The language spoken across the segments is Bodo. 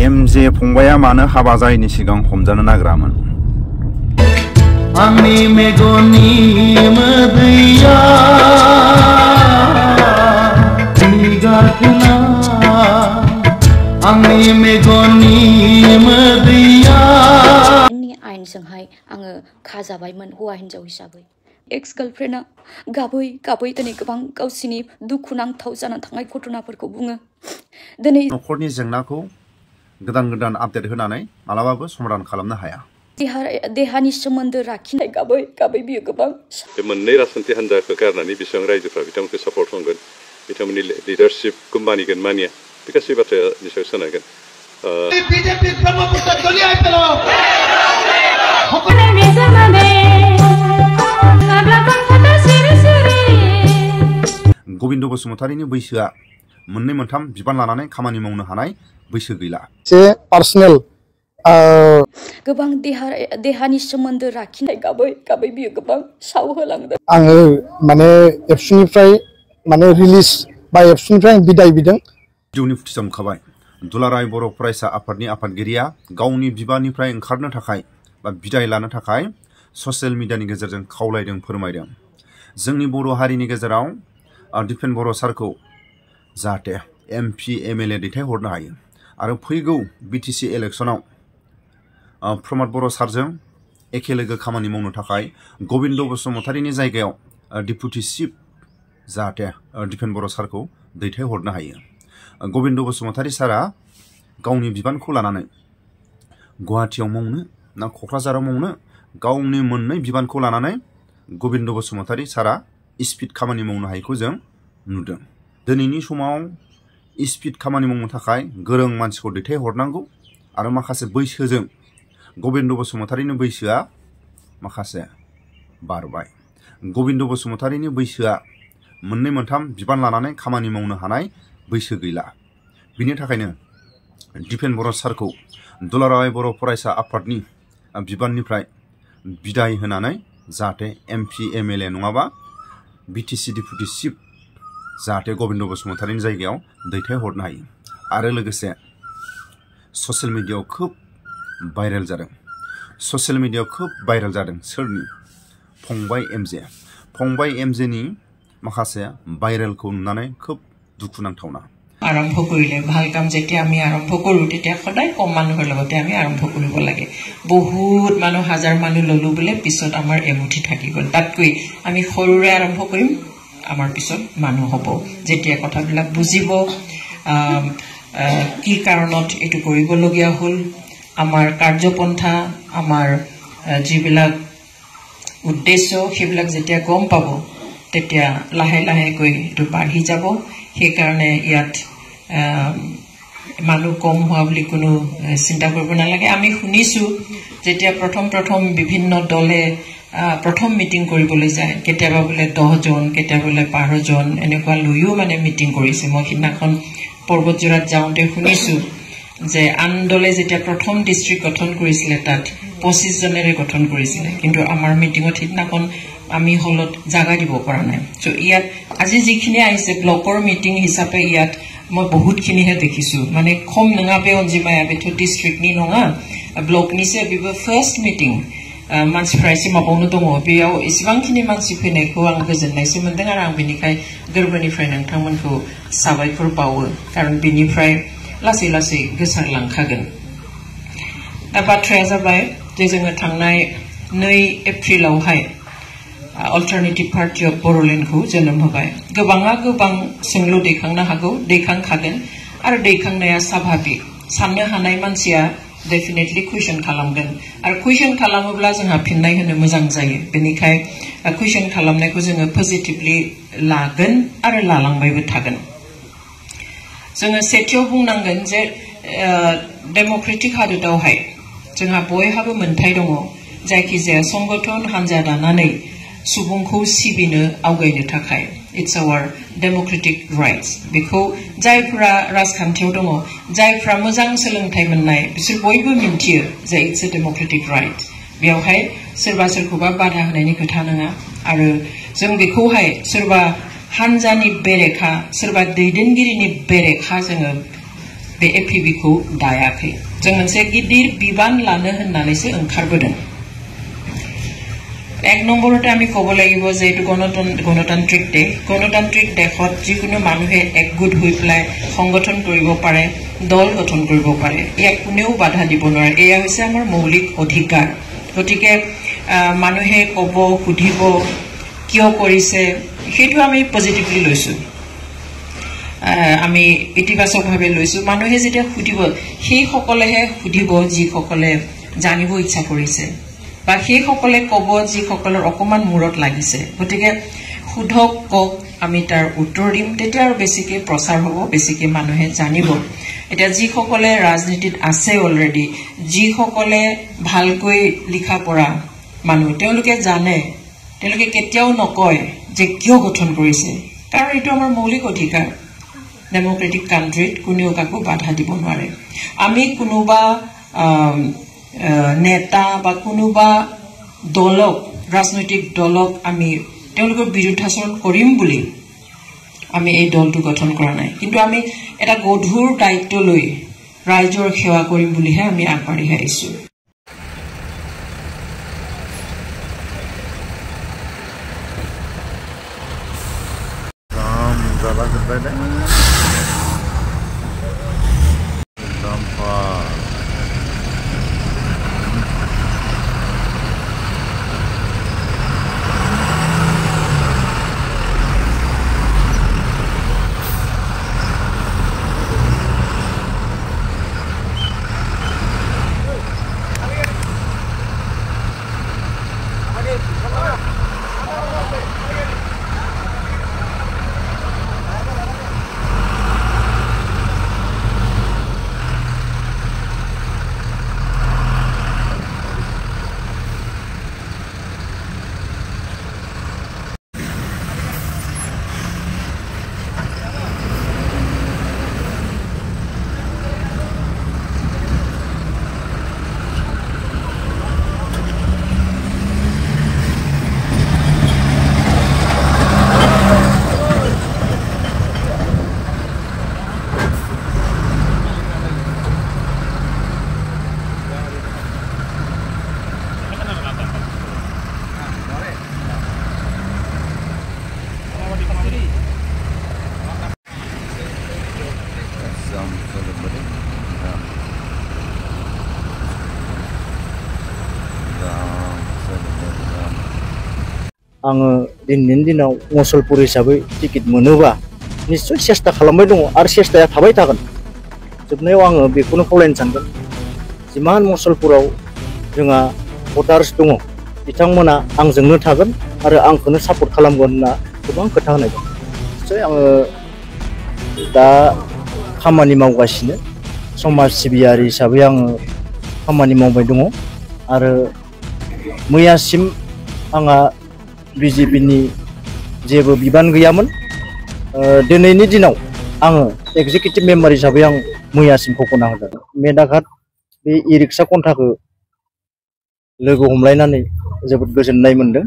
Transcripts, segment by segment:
MJ फंबाया मानो हाबा जायैनि सिगां हमजानो नागिरामोन? आंनि मेगननि मोदैया निगारखोना आंनि मेगननि मोदैया आयेनजोंहाय आङो खाजाबायमोन हौवा हिनजाव हिसाबै। एक्स गार्लफ्रेन्डआ गाबै गाबै दिनै गोबां गावसिनि दुखुनांथाव जाना थांनाय घटनाफोरखौ बुङो। दिनै नखरनि जेंनाखौ गोदान गोदान आपडेट होनानै मालाबाबो समाधान खालामनो हाया। देहानि सोमोन्दो लाखिनाय गाबै गाबै बियो गोबां बे मोननै राजखान्थि हान्जाखौ गारनानै बेसेबां रायजोफ्रा बिथांमोनखौ सापर्ट खालामगोन, बिथांमोननि लिडारशिपखौ मानिगोन मानिया, बे गासै बाथ्राया निसय सोनारगोन। गबिन्द बसुमतारीनि बैसोआ मोननै मोनथाम बिबान लानानै खामानि मावनो हानाय बैसो गैला। पार्सनेल गोबां देहानि सोमोन्दो लाखिनाय गाबै गाबै बियो गोबां साव होलांदों। आङो माने एबसुनिफ्राय माने रिलिज बा एबसुनिफ्राय बिदाय बिदों। जिउनि फुथिसा ओंखारबाय। दुलाराय बर' फरायसा आफादनि आफादगिरिया गावनि बिबाननिफ्राय ओंखारनो थाखाय बा बिदाय लानो थाखाय ससियेल मिडियानि गेजेरजों खावलायदों, फोरमायदों। जोंनि बर' हारिनि गेजेराव दिपेन बर' सारखौ जाहाथे MP MLA दैथायहरनो हायो आरो फैगौ BTC इलेक्सनाव प्रमद बर' सारजों एखे लोगो खामानि मावनो थाखाय गबिन्द बसुमतारीनि जायगायाव डिपुटि चिफ जाहाथे दिपेन बर' सारखौ दैथायहरनो हायो। गबिन्द बसुमतारी सारा गावनि बिबानखौ लानानै गुवाहाटीयाव मावनो ना क'क्राझाराव मावनो, गावनि मोननै बिबानखौ लानानै गबिन्द बसुमतारी सारा स्पिड खामानि मावनो हायैखौ जों नुदों। दिनैनि समाव स्पिड खामानि मावनो थाखाय गोरों मानसिखौ दैथायहरनांगौ आरो माखासे बैसोजों गबिन्द बसुमतारीनि बैसोआ माखासे बारबाय। गबिन्द बसुमतारीनि बैसोआ मोननै मोनथाम बिबान लानानै खामानि मावनो हानाय बैसो गैला। बिनि थाखायनो दिपेन बर' सारखौ दुलाराय बर' फरायसा आफादनि बिबाननिफ्राय बिदाय होनानै जाहाथे MP MLA नङाबा BTC डिपुटि चिफ जाहाथे गबिन्द बसुमतारीनि जायगायाव दैथायहरनो हायो। आरो लोगोसे ससियेल मिडियायाव खोब भाइरेल जादों। ससियेल मिडियायाव खोब भाइरेल जादों सोरनि? फंबाय MJ। फंबाय MJनि माखासे भाइरेलखौ नुनानै खोब दुखुनांथावना। आरम्भ करिले ভাল কাম যেতিয়া আমি আৰম্ভ কৰো তেতিয়া সদায় কম মানুহৰ লগতে আমি আৰম্ভ কৰিব লাগে। বহুত মানুহ হাজাৰ মানুহ ললো বলে পিছত আমাৰ এমুঠি থাকি গল। তাতকৈ আমি সৰুৰে আৰম্ভ কৰিম, আমাৰ পিছত মানুহ হ'ব। যেতিয়া কথাবিলাক বুজিব কি কাৰণত এটো কৰিবলগীয়া হ'ল, আমাৰ কাৰ্যপন্থা, আমাৰ যিবিলাক উদ্দেশ্য সেইবিলাক যেতিয়া গম পাব তেতিয়া লাহে লাহে কৈ এটো বাঢ়ি যাব। সেইকাৰণে ইয়াত মানুহ কম হোৱা বুলি কোনো চিন্তা কৰিব নালাগে। আমি শুনিছো যেতিয়া প্ৰথম বিভিন্ন দলে প্ৰথম মিটিং কৰিবলৈ যায়, কেতিয়াবা বোলে 10 জন, কেতিয়াবা বোলে 12 জন এনেকুৱা লৈও মানে মিটিং কৰিছে। মই সিদিনাখন পৰ্বতজোৰাত যাওঁতে শুনিছো যে আন দলে যেতিয়া প্ৰথম ডিষ্ট্ৰিক্ট গঠন কৰিছিলে তাত 25 জনেৰে গঠন কৰিছিলে, কিন্তু আমাৰ মিটিঙত সিদিনাখন আমি হলত জাগা দিব পৰা নাই। সো ইয়াত আজি যিখিনি আহিছে ব্লকৰ মিটিং হিচাপে ইয়াত মই বহুতখিনিহে দেখিছো। মানে কম নঙাবে অঞ্জিমায়া বেথ ডিষ্ট্ৰিক্টনি নঙা ব্লকনিছে বিবো ফাৰ্ষ্ট মিটিং मानसिफ्रा एसे माबावनो दङ। बेयाव एसेबांखिनि मानसि फैनायखौ आं गोजोननायसो मोनदों आरो आं बेनिखाय गोरबोनिफ्राय नोंथांमोनखौ साबायखर बावो, खारन बेनिफ्राय लासै लासै गोसारलांखागोन। दा बाथ्राया जाबाय जे जोङो थांनाय 2 एप्रिलावहाय अल्टारनेटिभ पार्टी अफ बर'लेण्डखौ जोनोम होबाय। गोबाङा गोबां सोंलु दैखांनो हागौ, दैखांखागोन आरो दैखांनाया स्वाभाबिक। साननो हानाय मानसिया डेफिनेटली कुइसन खालामगोन आरो कुइसन खालामोब्ला जोंहा फिननाय होनो मोजां जायो। बेनिखाय कुइसन खालामनायखौ जोङो पजिटिभलि लागोन आरो लालांबायबो थागोन। जोङो सेथियाव बुंनांगोन जे डेम'क्रेटिक हादोरावहाय जोंहा बयहाबो मोनथाय दङ जायखिजाया संगठन हानजा दानानै सुबुंखौ सिबिनो आवगायनो थाखाय। It's our democratic rights. बेखौ जायफ्रा राजखान्थियाव दङ, जायफ्रा मोजां सोलोंथाइ मोननाय, बिसोर बयबो मिन्थियो जे इट्स ए डेम'क्रेटिक राइट। बेयावहाय सोरबा सोरखौबा बाधा होनायनि खोथा नङा आरो जों बेखौहाय सोरबा हानजानि बेरेखा, सोरबा दैदेनगिरिनि बेरेखा जोङो बे एपिबिखौ दायाखै जों मोनसे गिदिर बिबान लानो होननानैसो ओंखारबोदों एक नम्बरते आमी कब লাগিব যে এটো গণতান্ত্রিক দেশত যিকোনো মানুহে একগোট হৈ পেলাই সংগঠন কৰিব পাৰে দল গঠন কৰিব পাৰে ইয়াক কোনেও বাধা দিব নোৱাৰে এয়া হৈছে আমাৰ মৌলিক অধিকাৰ গতিকে মানুহে কব সুধিব কিয় কৰিছে সেইটো আমি পজিটিভলি লৈছো আমি ইতিবাচকভাৱে লৈছো মানুহে যেতিয়া সুধিব সেই সকলেহে সুধিব যি সকলে জানিব ইচ্ছা কৰিছে বা সেই সকলে কব যি সকলৰ অকমান মূৰত লাগিছে গতিকে সুধক কক আমি তাৰ উত্তৰ দিম তেতিয়া আৰু বেছিকে প্ৰচাৰ হ'ব বেছিকে মানুহে জানিব এটা যি সকলে ৰাজনীতিত আছে অলৰেডি যি সকলে ভালকৈ লিখা পঢ়া মানুহ তেওঁলোকে জানে তেওঁলোকে কেতিয়াও নকয় যে কিয় গঠন কৰিছে কাৰণ এইটো আমাৰ মৌলিক অধিকাৰ ডেমক্ৰেটিক কান্ট্ৰীত কোনেও কাকো বাধা দিব নোৱাৰে আমি কোনোবা নেতা বা কোনোবা দলক ৰাজনৈতিক দলক আমি তেওঁলোকৰ বিৰুদ্ধাচৰণ কৰিম বুলি আমি এই দলটো গঠন কৰা নাই কিন্তু আমি এটা গধুৰ দায়িত্ব লৈ ৰাইজৰ সেৱা কৰিম বুলিহে আমি আগবাঢ়ি আহিছো आङो दिनैनि दिनाव मुसलपुर हिसाबै टिकेट मोनोबा निश्चय सेस्था खालामबाय दङ आरो सेस्थाया थाबाय थागोन जोबनायाव आङो बेखौनो खावलायनो सानगोन जिमान मुसलपुराव जोंहा भटार्स दङ बिथांमोना आंजोंनो थागोन आरो आंखौनो सापर्ट खालामगोन होनना गोबां खोथा होनाय दं निश्चय आङो दा खामानि मावगासिनो समाज सिबियारि हिसाबै आङो खामानि मावबाय दङ आरो मैयासिम आंहा बिजेपिनि जेबो बिबान गैयामोन दिनैनि दिनाव आङो एक्जिकिउटिभ मेम्बार हिसाबै आं मैयासिम फकना होदों मेदाघाट बे इ रिक्सा कन्टाखौ लोगो हमलायनानै जोबोद गोजोननाय मोनदों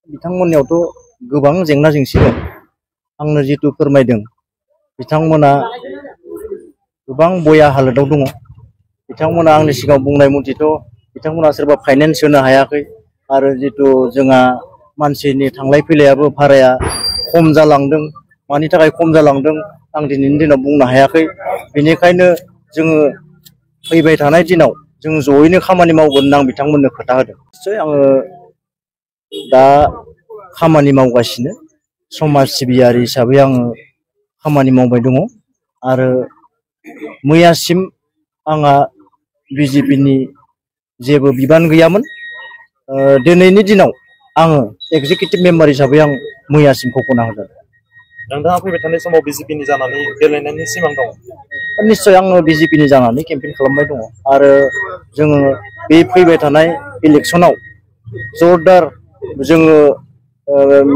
बिथांमोननियावथ' गोबां जेंना जेंसि दं आंनो जितु फोरमायदों बिथांमोना गोबां बया हालोदाव दङ बिथांमोना आंनि सिगाङाव बुंनाय मथेथ' बिथांमोना सोरबा फाइनेन्स होनो हायाखै आरो जितु जोंहा मानसिनि थांलाय फैलायाबो भाराया खम जालांदों मानि थाखाय खम जालांदों आं दिनैनि दिनाव बुंनो हायाखै बेनिखायनो जोङो फैबाय थानाय दिनाव जों जयैनो खामानि मावगोन होनना आं बिथांमोननो खोथा होदों निश्चय आङो दा खामानि मावगासिनो समाज सिबियारि हिसाबै आङो खामानि मावबाय दङ आरो मैयासिम आंहा बिजेपिनि जेबो बिबान गैयामोन दिनैनि दिनाव आङो एक्जिकिउटिभ मेम्बार हिसाबै आं मैयासिम फकना होदों नोंथाङा फैबाय थानाय समाव बिजेपिनि जानानै देरलायनायनि सिमां दं निश्चय आङो बिजेपिनि जानानै केम्पेइन खालामबाय दङ आरो जोङो बे फैबाय थानाय इलेक्सनाव जरदार जोङो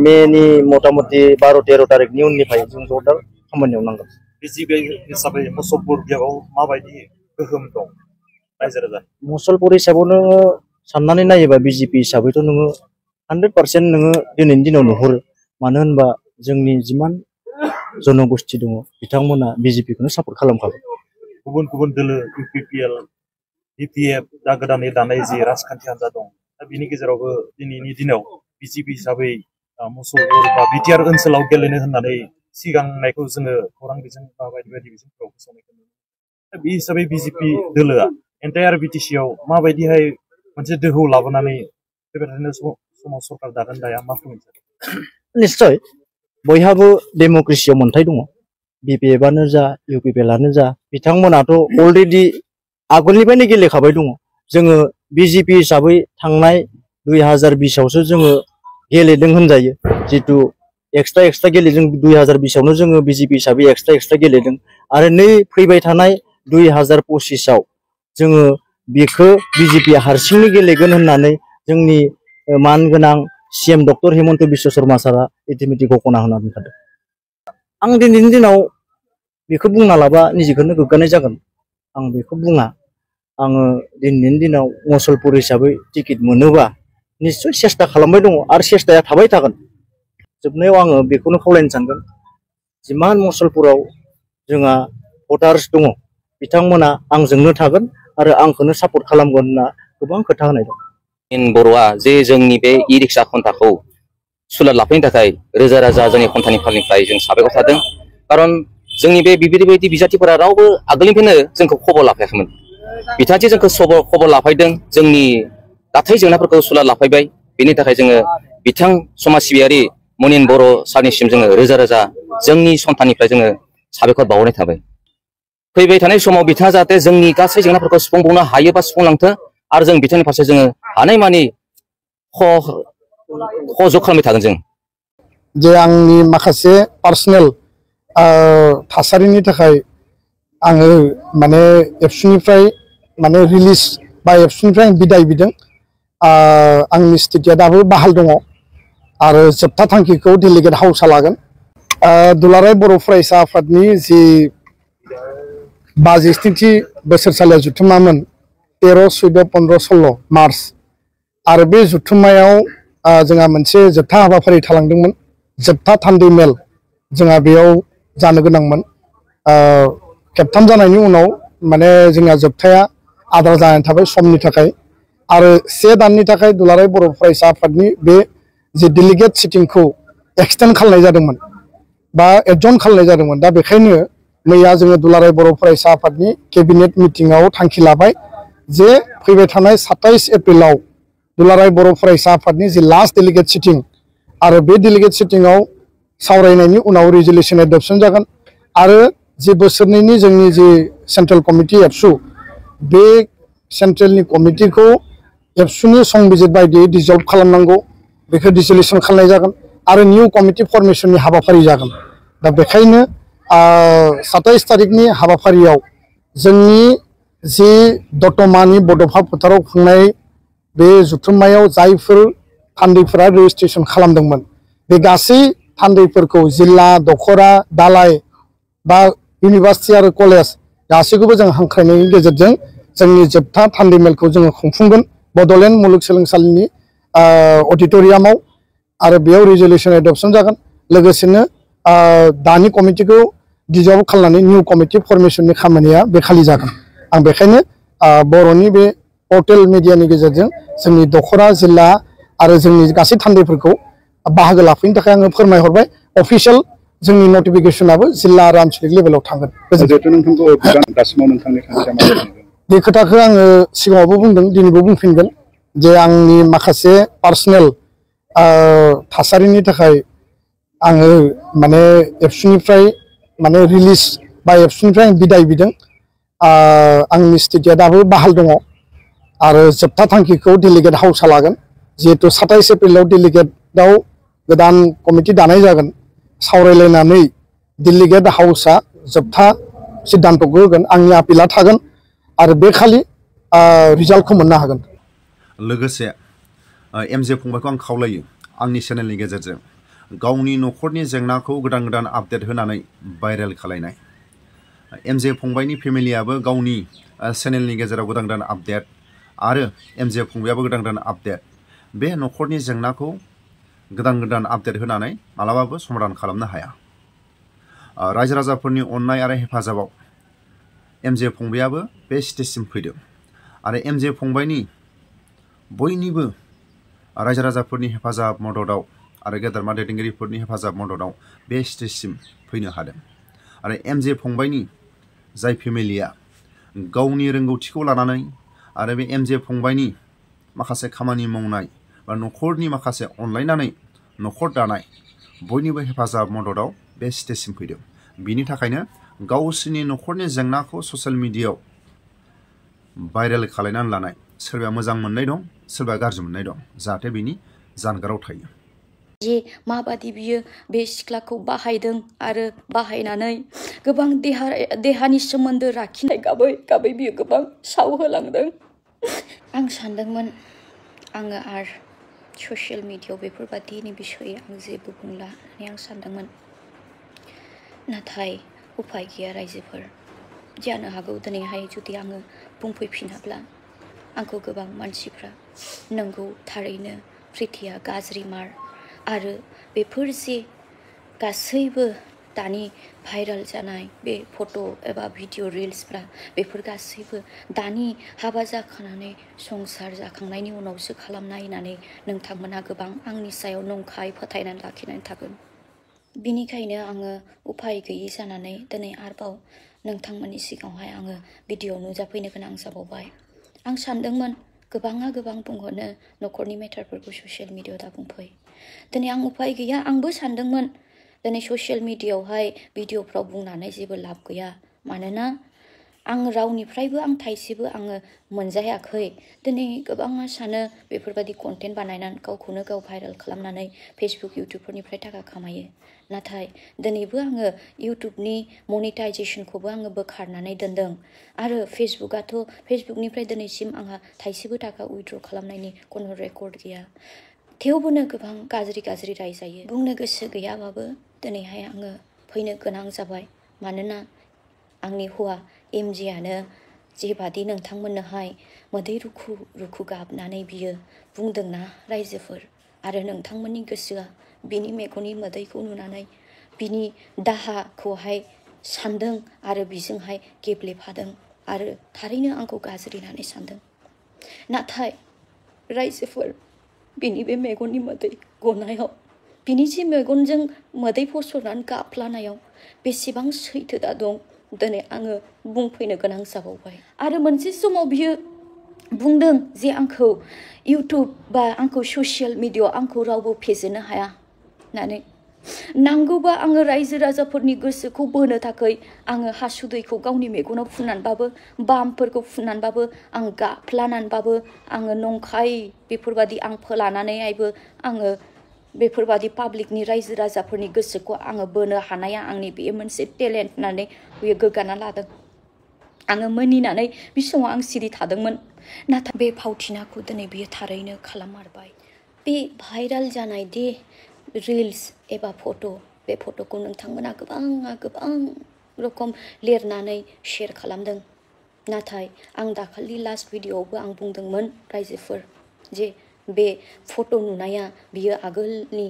मेनि मथा-मथि 12-13 तारिखनि उननिफ्राय जों जरदार खामानियाव नांगोन बिजेपि हिसाबै मुसलपुर बियाबाव माबायदि गोहोम दं रायजो राजा मुसलपुर हिसाबाव नोङो साननानै नायोबा बिजेपि हिसाबैथ' नोङो 100% नोङो दिनैनि दिनाव नुहुरो मानो होनबा जोंनि जिमान जनगोष्ठी दङ बिथांमोना बिजेपिखौनो सापर्ट खालामखागोन गुबुन गुबुन दोलो इउपिपिएल डिपिएफ दा गोदानै दानाय जि राजखान्थि हान्जा दं दा बिनि गेजेरावबो दिनैनि दिनाव बिजेपि हिसाबै मुसलपुर बा बिटिआर ओनसोलाव गेलेनो होननानै सिगांनायखौ जोङो खौरां बिजों बा बायदि बायदि बिजोंफोराव फोसावनायखौ नुनो मोनो। दा बे हिसाबै बिजेपि दोलोआ एन्टायार बिटिसिआव माबायदिहाय मोनसे दोहौ लाबोनानै बेबायदिनो समाव सरकार दागोन दाया मा फोरमायनो निश्चय बयहाबो डेम'क्रेसियाव मोन्थाय दङ बिपिएफआनो जा इउपिपिएलआनो जा बिथांमोनाथ' अलरेडि आगोलनिफ्रायनो गेलेखाबाय दङ जोङो बिजेपि हिसाबै थांनाय 2020आवसो जोङो गेलेदों होनजायो जितु एक्सट्रा गेलेदों 2020आवनो जोङो बिजेपि हिसाबै एक्सट्रा गेलेदों आरो नै फैबाय थानाय 2025आव जोङो बेखौ बिजेपि हारसिंनो गेलेगोन होननानै जोंनि मानगोनां सीएम डक्टर हेमन्त बिश्व शर्मा सारा इतिमধ্যে घोषणा होना दोनखादों आं दिनैनि दिनाव बेखौ बुंना लाबा निजेखौनो गोग्गानाय जागोन आं बेखौ बुङा आङो दिनैनि दिनाव मुसलपुर हिसाबै टिकेट मोनोबा निश्चय सेस्था खालामबाय दङ आरो सेस्थाया थाबाय थागोन जोबनायाव आङो बेखौनो खावलायनो सानगोन जिमान मुसलपुराव जोंहा भटार्स दङ बिथांमोना आंजोंनो थागोन आरो आंखौनो सापर्ट खालामगोन होनना गोबां खोथा होनाय दं बर'आ जे जोंनि बे इ रिक्सा खन्थाखौ सुलाद लाफैनो थाखाय रोजा रोजा जोंनि खन्थानि फालनिफ्राय जों साबायखर थादों खारन जोंनि बे बिबायदि बिजाथिफोरा रावबो आगोलनिफ्रायनो जोंखौ खबर लाफायाखैमोन बिथांजों जोंखौ खबर लाफायदों जोंनि गाथै जेंनाफोरखौ सुलाद लाफायबाय बेनि थाखाय जोङो बिथां समाज सिबियारि मनिन बर' सारनिसिम जोङो रोजा रोजा जोंनि सन्थाननिफ्राय जोङो साबायखर बावहरनाय थाबाय फैबाय थानाय समाव बिथाङा जाहाथे जोंनि गासै जेंनाफोरखौ सुफुंबावनो हायो बा सुफुंलांथों आरो जों बिथांनि फारसे जोङो हानायमानि जग खालामबाय थागोन जों जे आंनि माखासे पार्सनेल थासारिनि थाखाय आङो माने एबसुनिफ्राय माने रिलिज बा एबसुनिफ्राय बिदाय बिदों आंनि स्थितिया दाबो बाहाल दङ आरो जोबथा थांखिखौ डेलिगेट हाउसआ लागोन दुलाराय बर' फरायसा आफादनि जि 52थि बोसोरसालिया जुथुमामोन 13, 14, 15, 16 मार्च आरो बे जुथुम्मायाव जोंहा मोनसे जोबथा हाबाफारि थालांदोंमोन जोबथा थान्दै मेल जोंहा बेयाव जानो गोनांमोन खेबथाम जानायनि उनाव माने जोंहा जोबथाया आद्रा जानानै थाबाय समनि थाखाय आरो 1 दाननि थाखाय दुलाराय बर' फरायसा आफादनि बे जे डेलिगेट सिटिंखौ एक्सटेन्ड खालामनाय जादोंमोन बा एडजर्न खालामनाय जादोंमोन दा बेखायनो मैया जोङो दुलाराय बर' फरायसा आफादनि केबिनेट मिटिंआव थांखि लाबाय जे फैबाय थानाय 27 एप्रिलाव दुलाराय बर' फरायसा आफादनि जि लास्ट डेलिगेट सिटिं आरो बे डेलिगेट सिटिंआव सावरायनायनि उनाव रिजोल्यूशन एडप्शन जागोन आरो जे बोसोरनैनि जोंनि जि सेन्ट्रेल कमिटि एबसु बे सेन्ट्रेलनि कमिटिखौ एबसुनि संबिजित बायदियै डिजल्भ खालामनांगौ बेखौ डिसोल्यूशन खालामनाय जागोन आरो निउ कमिटि फर्मेशननि हाबाफारि जागोन दा बेखायनो 27 तारिखनि हाबाफारियाव जोंनि जि दतमानि बड'फा फोथाराव खुंनाय बे जुथुम्मायाव जायफोर थान्दैफोरा रेजिस्ट्रेशन खालामदोंमोन बे गासै थान्दैफोरखौ जिल्ला दखरा दालाय बा इउनिभार्सिटि आरो कलेज गासैखौबो जों हांख्रायनायनि गेजेरजों जोंनि जोबथा थान्दै मेलखौ जोङो खुंफुंगोन बड'लेण्ड मुलुगसोलोंसालिनि अडिट'रियामाव आरो बेयाव रिजोल्यूशन एडप्शन जागोन लोगोसेनो दानि कमिटिखौ डिजल्भ खालामनानै निउ कमिटि फर्मेशननि खामानिया बे खालि जागोन आं बेखायनो बर'नि बे पर्टेल मिडियानि गेजेरजों जोंनि दखरा जिल्ला आरो जोंनि गासै थान्दैफोरखौ बाहागो लाफैनो थाखाय आङो फोरमायहरबाय अफिशियेल जोंनि नटिफिकेशनाबो जिल्ला आरो आनसलिक लेभेलाव थांगोन बे खोथाखौ आङो सिगाङावबो बुंदों दिनैबो बुंफिनगोन जे आंनि माखासे पार्सनेल थासारिनि थाखाय आङो माने एबसुनिफ्राय माने रिलिज बा एबसुनिफ्राय बिदाय बिदों आंनि स्थितिया दाबो बाहाल दङ आरो जोबथा थांखिखौ डेलिगेट हाउसआ लागोन जिहेतु 27 एप्रिलाव डेलिगेटआव गोदान कमिटि दानाय जागोन सावरायलायनानै डेलिगेट हाउसआ जोबथा सिद्धान्तखौ होगोन आंनि आपिला थागोन आरो बे खालि रिजाल्टखौ मोननो हागोन लोगोसे एमजे फंबायखौ आं खावलायो आंनि चेनेलनि गेजेरजों गावनि न'खरनि जेंनाखौ गोदान आपडेट होनानै भाइरेल खालायनाय एमजे फंबायनि फेमिलियाबो गावनि चेनेलनि गेजेराव गोदान आपडेट आरो एमजे फंबायाबो गोदान आपडेट बे न'खरनि जेंनाखौ गोदान आपडेट होनानै मालाबाबो समाधान खालामनो हाया रायजो राजाफोरनि अननाय आरो हेफाजाबाव एमजे फंबायाबो बे स्टेजसिम फैदों आरो एमजे फंबायनि बयनिबो रायजो राजाफोरनि हेफाजाब मददाव आरो गेदेरमा दैदेनगिरिफोरनि हेफाजाब मददाव बे स्टेजसिम फैनो हादों आरो एमजे फंबायनि जाय फेमिलिया गावनि रोंगौथिखौ लानानै आरो बे एमजे फंबायनि माखासे खामानि मावनाय बा न'खरनि माखासे अनलायनानै न'खर दानाय बयनिबो हेफाजाब मददाव बे स्टेजसिम फैदों बिनि थाखायनो गावसोरनि न'खरनि जेंनाखौ ससियेल मिडियायाव भाइरेल खालामनानै लानाय सोरबाया मोजां मोननाय दं सोरबाया गाज्रि मोननाय दं जाहाथे बिनि जानगाराव थायो जे माबादि बियो बे सिख्लाखौ बाहायदों आरो बाहायनानै गोबां देहानि सोमोन्दो लाखिनाय गाबै गाबै बियो गोबां सावहोलांदों आं सानदोंमोन आङो आरो ससियेल मिडियायाव बेफोरबादिनि बिसयै आं जेबो बुंला होननानै आं सानदोंमोन नाथाय उपाय गैया रायजोफोर जानो हागौ दिनैहाय जुदि आङो बुंफैफिनाब्ला आंखौ गोबां मानसिफ्रा नंगौ थारैनो प्रितिया गाज्रि मार आरो बेफोर जे गासैबो दानि भाइरेल जानाय बे फट' एबा भिडिअ रिल्सफ्रा बेफोर गासैबो दानि हाबा जाखानानै संसार जाखांनायनि उनावसो खालामनाय होननानै नोंथांमोना गोबां आंनि सायाव नंखाय फोथायनानै लाखिनानै थागोन बिनिखायनो आङो उपाय गैयै जानानै दिनै आरोबाव नोंथांमोननि सिगाङावहाय आङो भिडिअ नुजाफैनो गोनां जाबावबाय आं सानदोंमोन गोबाङा गोबां बुंहरनो न'खरनि मेटारफोरखौ ससियेल मिडियायाव दा बुंफै दिनै आं उपाय गैया आंबो सानदोंमोन दिनै ससियेल मिडियायावहाय भिडिअफ्राव बुंनानै जेबो लाब गैया मानोना आं रावनिफ्रायबो आं थाइसेबो आङो मोनजायाखै दिनै गोबाङा सानो बेफोरबायदि कन्टेन्ट बानायनानै गावखौनो गाव भाइरेल खालामनानै फेसबुक इउटुबफोरनिफ्राय थाखा खामायो नाथाय दिनैबो आङो इउटुबनि मनिटाइजेसनखौबो आङो बोखारनानै दोनदों आरो फेसबुकनिफ्राय दिनैसिम आंहा थाइसेबो थाखा उइथड्र खालामनायनि कोनो रेकर्ड गैया थेवबोनो गोबां गाज्रि रायजायो बुंनो गोसो गैयाबाबो दिनैहाय आङो फैनो गोनां जाबाय मानोना आंनि हौवा एमजेआनो जेबादि नोंथांमोननोहाय मोदै रुखु गाबनानै बियो बुंदोंना रायजोफोर आरो नोंथांमोननि गोसोआ बिनि मेगननि मोदैखौ नुनानै बिनि दाहाखौहाय सानदों आरो बिजोंहाय गेब्लेफादों आरो थारैनो आंखौ गाज्रि होननानै सानदों नाथाय रायजोफोर बिनि बे मेगननि मोदै गनायाव बिनि जे मेगनजों मोदै फसरनानै गाफ्लानायाव बेसेबां सैथो दा दं दिनै आङो बुंफैनो गोनां जाबावबाय आरो मोनसे समाव बियो बुंदों जे आंखौ इउटुब बा आंखौ ससियेल मिडियायाव आंखौ रावबो फेजेननो हाया होननानै नांगौबा आङो रायजो राजाफोरनि गोसोखौ बोनो थाखाय आङो हासुदैखौ गावनि मेगनाव फुननानैबाबो बामफोरखौ फुननानैबाबो आं गाफ्लानानैबाबो आङो नंखाय बेफोरबादि आं फोलानानैहायबो आङो बेफोरबादि पाब्लिकनि रायजो राजाफोरनि गोसोखौ आङो बोनो हानाया आंनि बेयो मोनसे टेलेन्ट होननानै बियो गोग्गाना लादों आङो मिनिनानै बे समाव आं सिरि थादोंमोन नाथाय बे फावथिनाखौ दिनै बियो थारैनो खालाममारबाय बे भाइरेल जानाय दि रिल्स एबा फट' बे फट'खौ नोंथांमोना गोबां रोखोम लिरनानै शेयार खालामदों नाथाय आं दाखालि लास्ट भिडिअआवबो आं बुंदोंमोन रायजोफोर जे बे फट' नुनाया बियो आगोलनि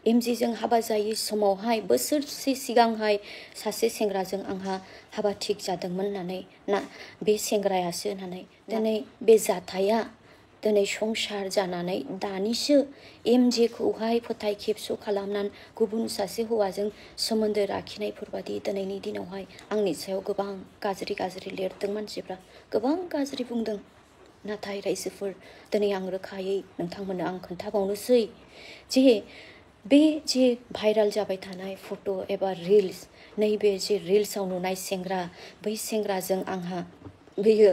एमजेजों हाबा जायै समावहाय बोसोरसे सिगांहाय सासे सेंग्राजों आंहा हाबा थिग जादोंमोन होननानै ना बे सेंग्रायासो होननानै दिनै बे जाथाया दिनै संसार जानानै दानिसो एमजेखौहाय फोथाय खेबस' खालामनानै गुबुन सासे हौवाजों सोमोन्दो लाखिनायफोरबादि दिनैनि दिनावहाय आंनि सायाव गोबां गाज्रि लिरदों मानसिफ्रा गोबां गाज्रि बुंदों नाथाय रायजोफोर दिनै आं रोखायै नोंथांमोननो आं खोन्थाबावनोसै जे बे जे भाइरेल जाबाय थानाय फट' एबा रिल्स नैबे जे रिल्सआव नुनाय सेंग्रा बै सेंग्राजों आंहा बेयो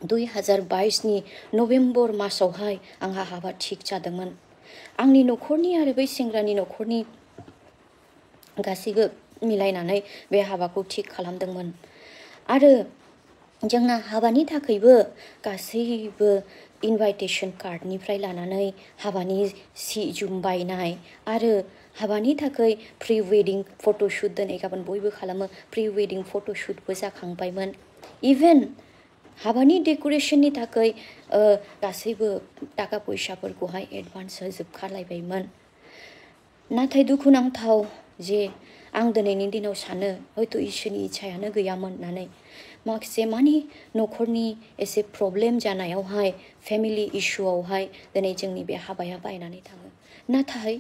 2022नि नभेम्बर मासावहाय आंहा हाबा थिग जादोंमोन आंनि न'खरनि आरो बै सेंग्रानि न'खरनि गासैबो मिलायनानै बे हाबाखौ थिग खालामदोंमोन आरो जोंना हाबानि थाखायबो गासैबो इनभाइटेसन कार्डनिफ्राय लानानै हाबानि सि जुम बायनाय आरो हाबानि थाखाय प्रि वेडिं फट'शुट दिनै गाबोन बयबो खालामो प्रि वेडिं फट'शुटबो जाखांबायमोन इभेन हाबानि डेक'रेशननि थाखाय गासैबो थाखा फैसाफोरखौहाय एडभान्स होजोबखालायबायमोन नाथाय दुखुनांथाव जे आं दिनैनि दिनाव सानो हयथ' इसोरनि इच्छायानो गैयामोन होननानै माखासे मानि न'खरनि एसे प्रब्लेम जानायावहाय फेमिलि इस्युआवहाय दिनै जोंनि बे हाबाया बायनानै थाङो नाथाय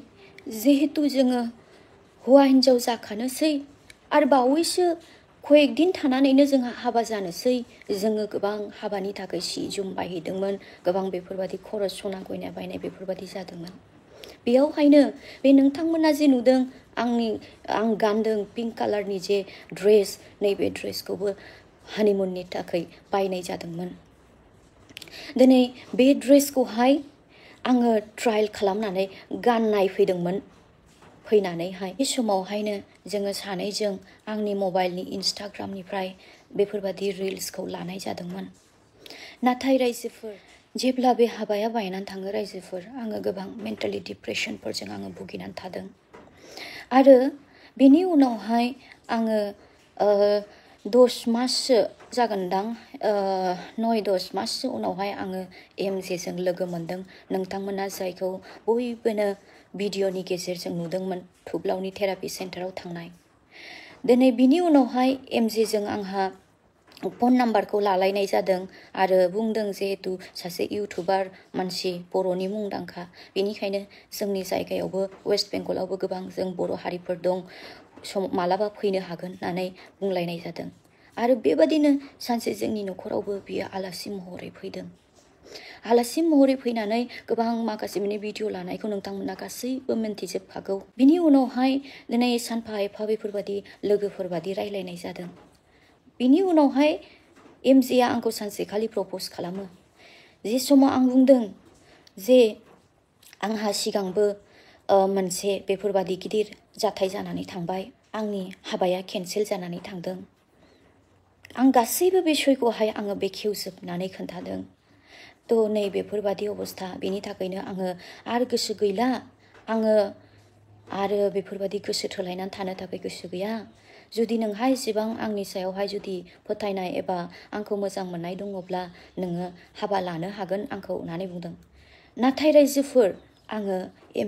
जिहेतु जोङो हौवा हिन्जाव जाखानोसै आरो बावैसो कयेक दिन थानानैनो जोंहा हाबा जानोसै जोङो गोबां हाबानि थाखाय सि जोम बायहैदोंमोन गोबां बेफोरबायदि खरस सना गयना बायनाय बेफोरबायदि जादोंमोन बेयावहायनो बे नोंथांमोना जे नुदों आं गानदों पिंक कालारनि जे ड्रेस नैबे ड्रेसखौबो हानिमुननि थाखाय बायनाय जादोंमोन दिनै बे ड्रेसखौहाय आङो ट्रायल खालामनानै गाननाय फैदोंमोन फैनानैहाय बे समावहायनो जोङो सानैजों आंनि मबाइलनि इन्स्टाग्रामनिफ्राय बेफोरबायदि रिल्सखौ लानाय जादोंमोन नाथाय रायजोफोर जेब्ला बे हाबाया बायनानै थाङो रायजोफोर आङो गोबां मेन्टेलि डिप्रेसनफोरजों आङो भुगिनानै थादों आरो बेनि उनावहाय आङो 10 माससो जागोनदां 9-10 माससो उनावहाय आङो MJजों लोगो मोनदों नोंथांमोना जायखौ बयबोनो भिडिअनि गेजेरजों नुदोंमोन थुब्लावनि थेरापि सेन्टाराव थांनाय दिनै बिनि उनावहाय MJजों आंहा फन नाम्बारखौ लालायनाय जादों आरो बुंदों जिहेतु सासे इउटुबार मानसि बर'नि मुंदांखा बेनिखायनो जोंनि जायगायावबो वेस्ट बेंगलावबो गोबां जों बर' हारिफोर दं मालाबा फैनो हागोन होननानै बुंलायनाय जादों आरो बेबादिनो सानसे जोंनि न'खरावबो बियो आलासि महरै फैदों आलासि महरै फैनानै गोबां माखासे माने भिडिअ लानायखौ नोंथांमोना गासैबो मिन्थिजोबखागौ बिनि उनावहाय दिनै सानफा एफा बेफोरबादि लोगोफोरबादि रायलायनाय जादों बिनि उनावहाय MJआ आंखौ सानसेखालि प्रप'ज खालामो जे समाव आं बुंदों जे आंहा सिगांबो मोनसे बेफोरबादि गिदिर जाथाय जानानै थांबाय आंनि हाबाया केन्सेल जानानै थांदों आं गासैबो बिसयखौहाय आङो बेखेवजोबनानै खोन्थादों थ' नै बेफोरबादि अबस्था बेनि थाखायनो आङो आरो गोसो गैला आङो आरो बेफोरबादि गोसो थोलायनानै थानो थाखाय गोसो गैया जुदि नोंहा एसेबां आंनि सायावहाय जुदि फोथायनाय एबा आंखौ मोजां मोननाय दङब्ला नोङो हाबा लानो हागोन आंखौ होननानै बुंदों नाथाय रायजोफोर आङो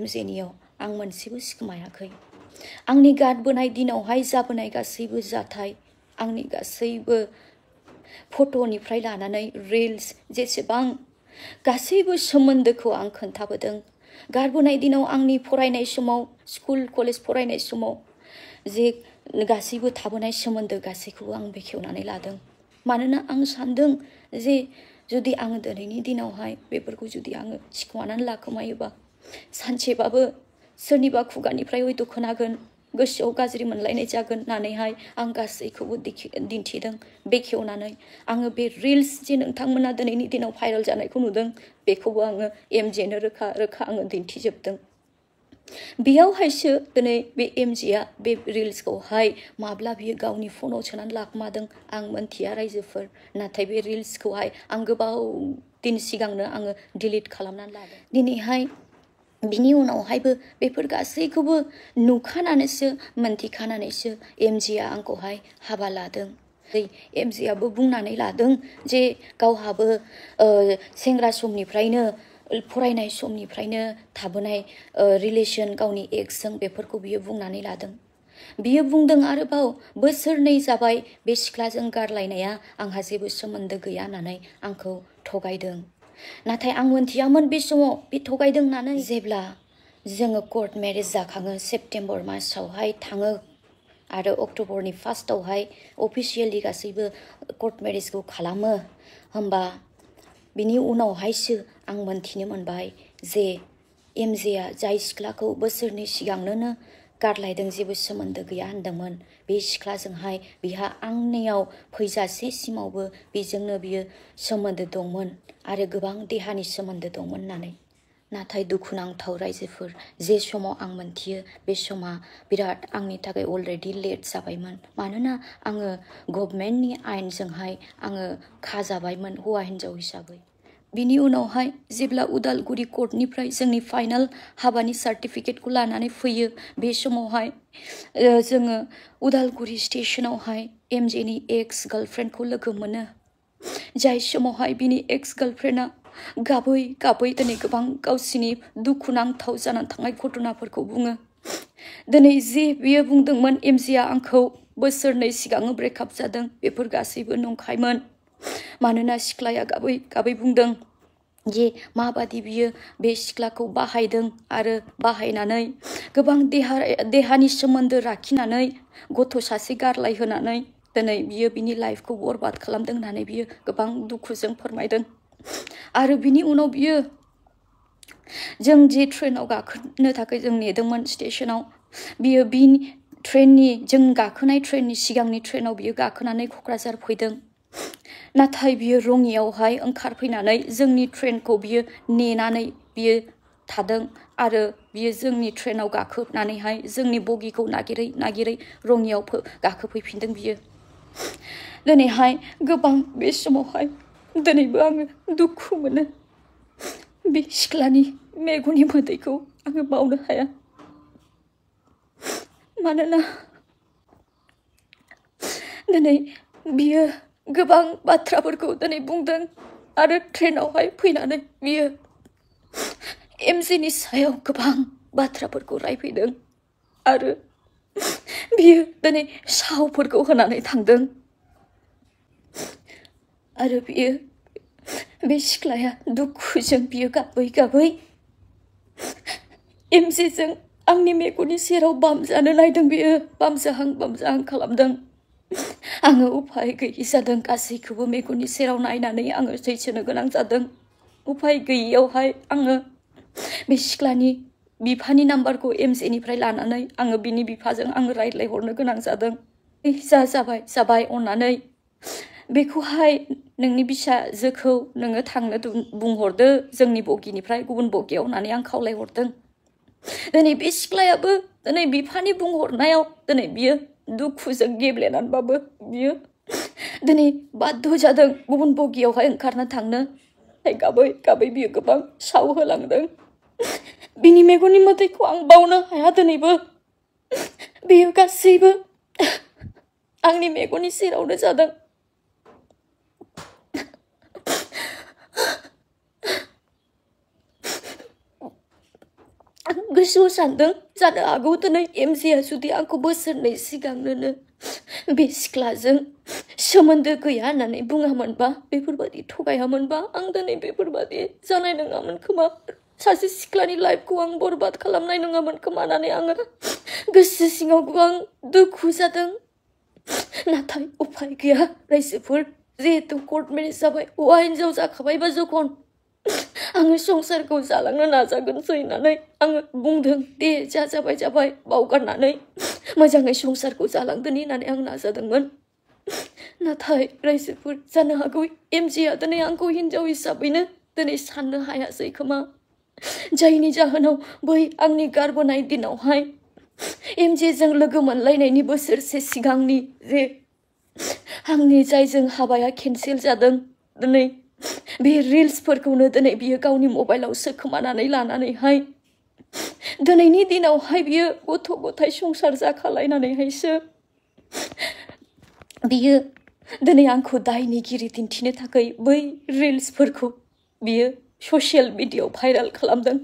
MJनियाव आं मोनसेबो सिखोमायाखै आंनि गारबोनाय दिनावहाय जाबोनाय गासैबो जाथाय आंनि गासैबो फट'निफ्राय लानानै रिल्स जेसेबां गासैबो सोमोन्दोखौ आं खोन्थाबोदों गारबोनाय दिनाव आंनि फरायनाय समाव स्कुल कलेज फरायनाय समाव जे गासैबो थाबोनाय सोमोन्दो गासैखौबो आं बेखेवनानै लादों मानोना आं सानदों जे जुदि आङो दिनैनि दिनावहाय बेफोरखौ जुदि आङो सिखोमानानै लाखोमायोबा सानसेबाबो सोरनिबा खुगानिफ्राय हयथ' खोनागोन गोसोआव गाज्रि मोनलायनाय जागोन होननानैहाय आं गासैखौबो दिन्थिदों बेखेवनानै आङो बे रिल्स जे नोंथांमोना दिनैनि दिनाव भाइरेल जानायखौ नुदों बेखौबो आङो MJनो रोखा रोखा आङो दिन्थिजोबदों बेयावहायसो दिनै बे MJआ बे रिल्सखौहाय माब्ला बियो गावनि फनाव सोनानै लाखोमादों आं मोनथिया रायजोफोर नाथाय बे रिल्सखौहाय आं गोबाव दिन सिगांनो आङो डिलिट खालामनानै लादों दिनैहाय बिनि उनावहायबो बेफोर गासैखौबो नुखानानैसो मोनथिखानानैसो MJआ आंखौहाय हाबा लादों MJआबो बुंनानै लादों जे गावहाबो सेंग्रा समनिफ्रायनो फरायनाय समनिफ्रायनो थाबोनाय रिलेसन गावनि एक्सजों बेफोरखौ बियो बुंनानै लादों बियो बुंदों आरोबाव बोसोरनै जाबाय बे सिख्लाजों गारलायनाया आंहा जेबो सोमोन्दो गैया होननानै आंखौ थगायदों नाथाय आं मोनथियामोन बे समाव बे थगायदों होननानै जेब्ला जोङो कर्ट मेरेज जाखाङो सेप्तेम्बर मासावहाय थाङो आरो अक्ट'बरनि फार्स्टआवहाय अफिसियेलि गासैबो कर्ट मेरेजखौ खालामो होमबा बिनि उनावहायसो आं मोनथिनो मोनबाय जे MJआ जाय सिख्लाखौ बोसोरनै सिगांनो गारलायदों जेबो सोमोन्दो गैया होनदोंमोन बे सिख्लाजोंहाय बिहा आंनियाव फैजासेसिमावबो बेजोंनो बियो सोमोन्दो दंमोन आरो गोबां देहानि सोमोन्दो दंमोन होननानै नाथाय दुखुनांथाव रायजोफोर जे समाव आं मोनथियो बे समा बिराद आंनि थाखाय अलरेडि लेट जाबायमोन मानोना आङो गभर्नमेन्टनि आयेनजोंहाय आङो खाजाबायमोन हौवा हिन्जाव हिसाबै बिनि उनावहाय जेब्ला उदालगुरि कर्टनिफ्राय जोंनि फाइनाल हाबानि सार्टिफिकेटखौ लानानै फैयो बे समावहाय जोङो उदालगुरि स्टेशनावहाय MJनि एक्स गार्लफ्रेन्डखौ लोगो मोनो जाय समावहाय बिनि एक्स गार्लफ्रेन्डआ गाबै गाबै दिनै गोबां गावसिनि दुखुनांथाव जानानै थांनाय घटनाफोरखौ बुङो दिनै जे बियो बुंदोंमोन एमजेआ आंखौ बोसोरनै सिगां ब्रेकआप जादों बेफोर गासैबो नंखायमोन मानोना सिख्लाया गाबै गाबै बुंदों जे माबादि बियो बे सिख्लाखौ बाहायदों आरो बाहायनानै गोबां देहानि सोमोन्दो लाखिनानै गथ' सासे गारलाय होनानै दिनै बियो बिनि लाइफखौ बरबाद खालामदों होननानै बियो गोबां दुखुजों फोरमायदों आरो बिनि उनाव बियो जों जे ट्रेनाव गाखोनो थाखाय जों नेदोंमोन स्टेशनाव बियो बिनि ट्रेननि जों गाखोनाय ट्रेननि सिगांनि ट्रेनाव बियो गाखोनानै क'क्राझार फैदों नाथाय बियो रङियावहाय ओंखारफैनानै जोंनि ट्रेनखौ बियो नेनानै बियो थादों आरो बियो जोंनि ट्रेनाव गाखोनानैहाय जोंनि बगिखौ नागिरै नागिरै रङियाव गाखोफैफिनदों बियो दिनैहाय गोबां बे समावहाय दिनैबो आङो दुखु मोनो बे सिख्लानि मेगननि मोदैखौ आङो बावनो हाया मानोना दिनै बियो गोबां बाथ्राफोरखौ दिनै बुंदों आरो ट्रेनावहाय फैनानै बियो एमजेनि सायाव गोबां बाथ्राफोरखौ रायफैदों आरो बियो दिनै सावफोरखौ होनानै थांदों आरो बियो बे सिख्लाया दुखुजों बियो गाबै गाबै एमजेजों आंनि मेगननि सेराव बामजानो नायदों बियो बामजाहां खालामदों आङो उफाय गैयि जादों गासैखौबो मेगननि सेराव नायनानै आङो सैसोनो गोनां जादों उफाय गैयियावहाय आङो बे सिख्लानि बिफानि नाम्बारखौ एमजेनिफ्राय लानानै आङो बिनि बिफाजों आङो रायज्लायहरनो गोनां जादों जाबाय अननानै बेखौहाय नोंनि फिसाजोखौ नोङो थांनो बुंहरदो जोंनि बगिनिफ्राय गुबुन बगियाव होननानै आं खावलायहरदों दिनै बे सिख्लायाबो दिनै बिफानि बुंहरनायाव दिनै बियो दुखुजों गेब्लेनानैबाबो बियो दिनै बाध्य जादों गुबुन बगियावहाय ओंखारनो थांनो गाबै गाबै बियो गोबां साव होलांदों बिनि मेगननि मोदैखौ आं बावनो हाया दिनैबो बेयो गासैबो आंनि मेगननि सेरावनो जादों गोसोआव सानदों जानो हागौ दिनै एमजेआ जुदि आंखौ बोसोरनै सिगांनो बे सिख्लाजों सोमोन्दो गैया होननानै बुङामोनबा बेफोरबायदि थगायामोनबा आं दिनै बेफोरबायदि जानाय नङामोन खोमा सासे सिख्लानि लाइफखौ आं बरबाद खालामनाय नङामोन खोमा होननानै आङो गोसो सिङाव गोबां दुखु जादों नाथाय उफाय गैया रायजोफोर जिहेतु कर्ट मेरेज जाबाय हौवा हिनजाव जाखाबायबा जखन आङो संसारखौ जालांनो नाजागोनसै होननानै आङो बुंदों दे जाबाय बावगारनानै मोजाङै संसारखौ जालांदोनि होननानै आं नाजादोंमोन नाथाय रायजोफोर जानो हागौ एमजेआ दिनै आंखौ हिनजाव हिसाबैनो दिनै साननो हायासै खोमा जायनि जाहोनाव बै आंनि गारबोनाय दिनावहाय एमजेजों लोगो मोनलायनायनि बोसोरसे सिगांनि जे आंनि जायजों हाबाया केन्सेल जादों दिनै बे रिल्सफोरखौनो दिनै बियो गावनि मबाइलाव सोखोमानानै लानानैहाय दिनैनि दिनावहाय बियो गथ' गथाय संसार जाखालायनानैहायसो बियो दिनै आंखौ दायनिगिरि दिन्थिनो थाखाय बै रिल्सफोरखौ बियो ससियेल मिडियायाव भाइरेल खालामदों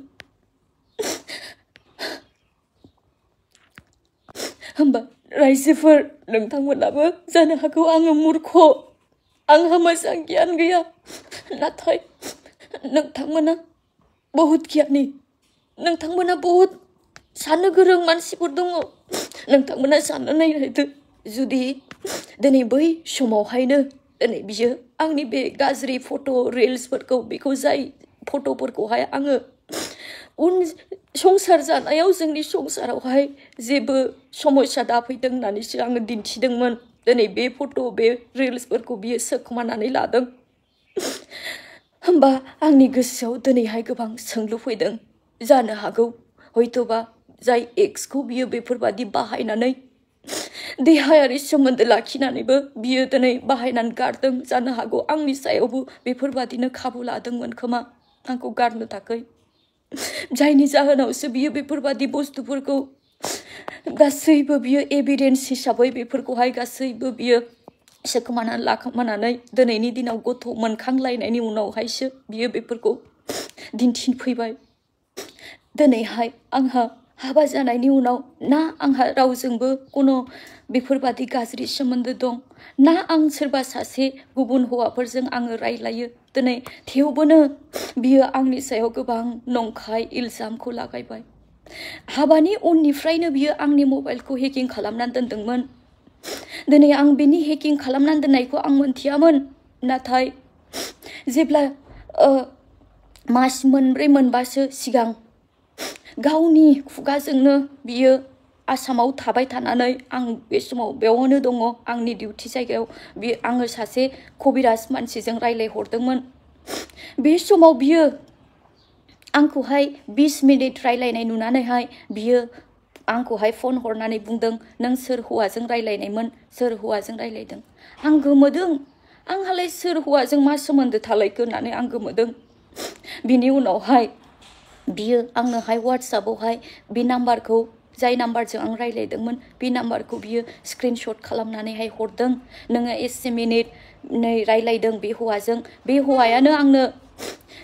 होमबा रायजोफोर नोंथांमोनाबो जानो हागौ आङो मूर्ख आंहा मोजां गियान गैया नाथाय नोंथांमोना बहुत गियानि नोंथांमोना बहुत साननो गोरों मानसिफोर दङ नोंथांमोना साननो नायदो जुदि दिनै बै समावहायनो दिनै बियो आंनि बे गाज्रि फट' रिल्सफोरखौ बेखौ जाय फट'फोरखौहाय आङो उन संसार जानायाव जोंनि संसारावहाय जेबो समस्या दाफैदों होननानैसो आङो दिन्थिदोंमोन दिनै बे फट' बे रिल्सफोरखौ बियो सोखोमानानै लादों होमबा आंनि गोसोआव दिनैहाय गोबां सोंलु फैदों जानो हागौ हयथ'बा जाय एक्सखौ बियो बेफोरबादि बाहायनानै देहायारि सोमोन्दो लाखिनानैबो बियो दिनै बाहायनानै गारदों जानो हागौ आंनि सायावबो बेफोरबादिनो खाबु लादोंमोन खोमा आंखौ गारनो थाखाय जायनि जाहोनावसो बियो बेफोरबादि बुस्थुफोरखौ गासैबो बियो एभिडेन्स हिसाबै बेफोरखौहाय गासैबो बियो सोखोमानानै दिनैनि दिनाव गथ' मोनखांलायनायनि उनावहायसो बियो बेफोरखौ दिन्थिफैबाय दिनैहाय आंहा हाबा जानायनि उनाव ना आंहा रावजोंबो कोनो बेफोरबादि गाज्रि सोमोन्दो दं ना आं सोरबा सासे गुबुन हौवाफोरजों आङो रायलायो दिनै थेवबोनो बियो आंनि सायाव गोबां नंखाय इल्जामखौ लागायबाय हाबानि उननिफ्रायनो बियो आंनि मबाइलखौ हेकिं खालामनानै दोनदोंमोन दिनै आं बिनि हेकिं खालामनानै दोननायखौ आं मोनथियामोन नाथाय जेब्ला मास मोनब्रै मोनबासो सिगां गावनि खुगाजोंनो बियो आसामाव थाबाय थानानै आं बे समाव बेयावनो दङ आंनि डिउटी जायगायाव आङो सासे कबिराज मानसिजों रायलायहरदोंमोन बे समाव बियो आंखौहाय 20 मिनिट रायलायनाय नुनानैहाय बियो आंखौहाय फन हरनानै बुंदों नों सोर हौवाजों रायलायनायमोन सोर हौवाजों रायलायदों आं गोमोदों आंहालाय सोर हौवाजों मा सोमोन्दो थालायखो होननानै आं गोमोदों बिनि उनावहाय बियो आंनोहाय WhatsAppआवहाय बे नाम्बारखौ जाय नाम्बारजों आं रायलायदोंमोन बे नाम्बारखौ बियो स्क्रिनशट खालामनानैहाय हरदों नोङो एसे मिनिट नै रायलायदों बे हौवाजों बे हौवायानो आंनो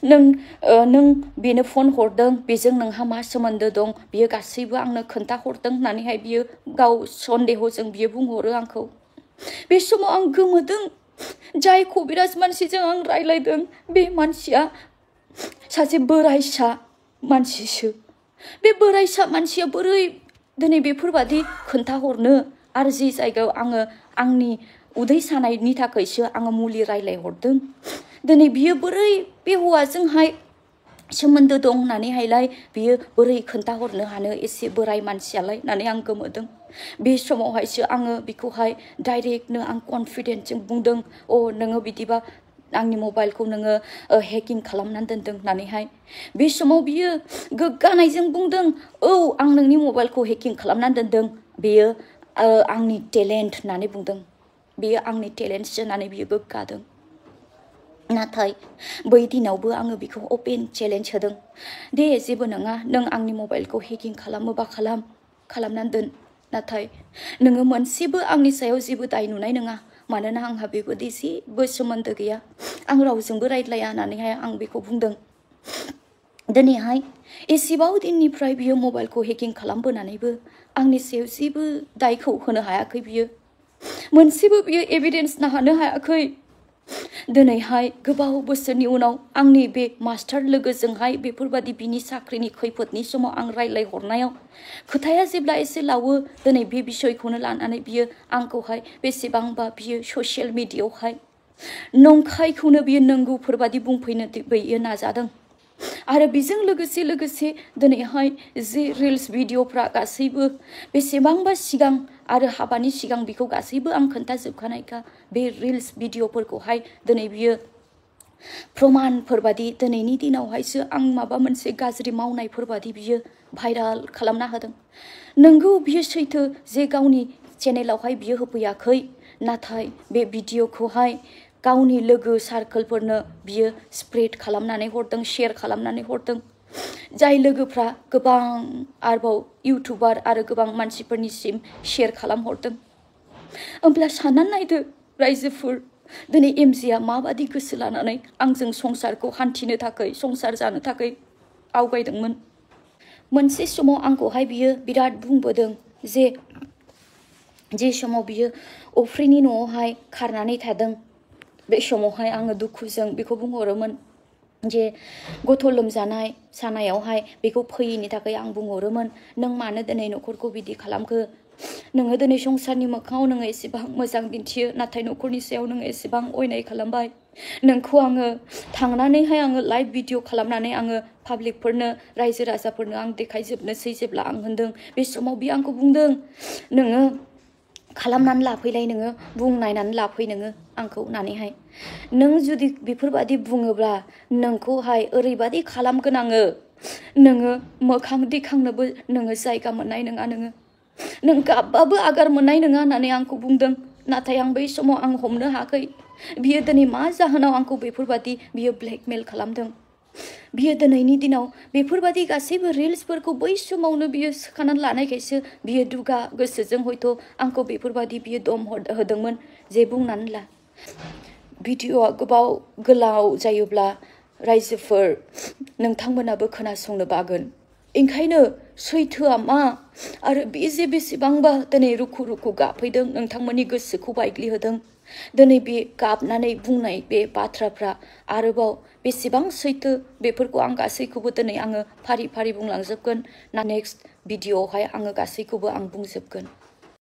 नों बेनो फन हरदों बेजों नोंहा मा सोमोन्दो दं बियो गासैबो आंनो खोन्थाहरदों होननानैहाय बियो गाव सन्देहजों बियो बुंहरो आंखौ बे समाव आं गोमोदों जाय कबिराज मानसिजों आं रायलायदों बे मानसिया सासे बोराइसा मानसिसो बे बोराइसा मानसिया बोरै दिनै बेफोरबादि खोन्थाहरनो आरो जि जायगायाव आङो आंनि उदै सानायनि थाखायसो आङो मुलि रायलायहरदों दिनै बियो बोरै बे हौवाजोंहाय सोमोन्दो दं होननानैहायलाय बियो बोरै खोन्थाहरनो हानो एसे बोराइ मानसियालाय होननानै आं गोमोदों बे समावहायसो आङो बेखौहाय डाइरेक्टनो आं कनफिडेन्सजों बुंदों अ नोङो बिदिबा आंनि मबाइलखौ नोङो हेकिं खालामनानै दोनदों होननानैहाय बे समाव बियो गोग्गानायजों बुंदों औ आं नोंनि मबाइलखौ हेकिं खालामनानै दोनदों बेयो आंनि टेलेन्ट होननानै बुंदों बेयो आंनि टेलेन्टसो होननानै बियो गोग्गादों नाथाय बै दिनावबो आङो बेखौ अपेन चेलेन्ज होदों दे जेबो नङा नों आंनि मबाइलखौ हेकिं खालामोबा खालामनानै दोन नाथाय नोङो मोनसेबो आंनि सायाव जेबो दाय नुनाय नङा मानोना आंहा बेबायदि जेबो सोमोन्दो गैया आं रावजोंबो रायज्लाया होननानैहाय आं बेखौ बुंदों दिनैहाय एसेबां दिननिफ्राय बियो मबाइलखौ हेकिं खालामबोनानैबो आंनि सायाव जेबो दायखौ होनो हायाखै बियो मोनसेबो बियो एभिडेन्स नाहानो हायाखै दिनैहाय गोबाव बोसोरनि उनाव आंनि बे मास्टार लोगोजोंहाय बेफोरबादि बिनि साख्रिनि खैफोदनि समाव आं रायलायहरनायाव खोथाया जेब्ला एसे लावो दिनै बे बिसयखौनो लानानै बियो आंखौहाय बेसेबांबा बियो ससियेल मिडियायावहाय नंखायखौनो बियो नंगौफोरबादि बुंफैनो बियो नाजादों आरो बेजों लोगोसे दिनैहाय जे रिल्स भिडिअफ्रा गासैबो बेसेबांबा सिगां आरो हाबानि सिगां बेखौ गासैबो आं खोन्थाजोबखानायखा बे रिल्स भिडिअफोरखौहाय दिनै बियो प्रमानफोरबादि दिनैनि दिनावहायसो आं माबा मोनसे गाज्रि मावनायफोरबादि बियो भाइराल खालामना होदों नंगौ बियो सैथो जे गावनि चेनेलावहाय बियो होफैयाखै नाथाय बे भिडिअखौहाय गावनि लोगो सार्कोलफोरनो बियो स्प्रेड खालामनानै हरदों शेयार खालामनानै हरदों जाय लोगोफ्रा गोबां आरोबाव इउटुबार आरो गोबां मानसिफोरनिसिम शेयार खालामहरदों होमब्ला साननानै नायदो रायजोफोर दिनै एमजेआ माबादि गोसो लानानै आंजों संसारखौ हान्थिनो थाखाय संसार जानो थाखाय आवगायदोंमोन मोनसे समाव आंखौहाय बियो बिराद बुंबोदों जे समाव बियो अफ्रिनि न'आवहाय खारनानै थादों बे समावहाय आङो दुखुजों बेखौ बुंहरोमोन जे गथ' लोमजानाय सानायावहाय बेखौ फैयैनि थाखाय आं बुंहरोमोन नों मानो दिनै न'खरखौ बिदि खालामखो नोङो दिनै संसारनि मोखाङाव नोङो एसेबां मोजां दिन्थियो नाथाय न'खरनि सायाव नोङो एसेबां अयनाय खालामबाय नोंखौ आङो थांनानैहाय आङो लाइभ भिडिअ खालामनानै आङो पाब्लिकफोरनो रायजो राजाफोरनो आं देखायजोबनोसै जेब्ला आं होनदों बे समाव बियो आंखौ बुंदों नोङो खालामनानै लाफैलाय नोङो बुंनायनानै लाफै नोङो आंखौ होननानैहाय नों जुदि बेफोरबादि बुङोब्ला नोंखौहाय ओरैबादि खालामगोन आङो नोङो मोखां दिखांनोबो नोङो जायगा मोननाय नङा नों गाबबाबो आगार मोननाय नङा होननानै आंखौ बुंदों नाथाय आं बै समाव आं हमनो हायाखै बियो दिनै मा जाहोनाव आंखौ बेफोरबादि बियो ब्लेकमेल खालामदों बियो दिनैनि दिनाव बेफोरबादि गासैबो रिल्सफोरखौ बै समावनो बियो सोखानानै लानायखायसो बियो दुगा गोसोजों हयथ' आंखौ बेफोरबादि बियो दम होदोंमोन जे बुंनानै ला भिडिअआ गोलाव जायोब्ला रायजोफोर नोंथांमोनाबो खोनासंनो बागोन ओंखायनो सैथोआ मा आरो बे जे बेसेबांबा दिनै रुखु रुखु गाबफैदों नोंथांमोननि गोसोखौ बायग्लिहोदों दिनै बे गाबनानै बुंनाय बे बाथ्राफ्रा आरोबाव बेसेबां सैथो बेफोरखौ आं गासैखौबो दिनै आङो फारि फारि बुंलांजोबगोन ना नेक्स्ट भिडिअआवहाय आङो गासैखौबो आं बुंजोबगोन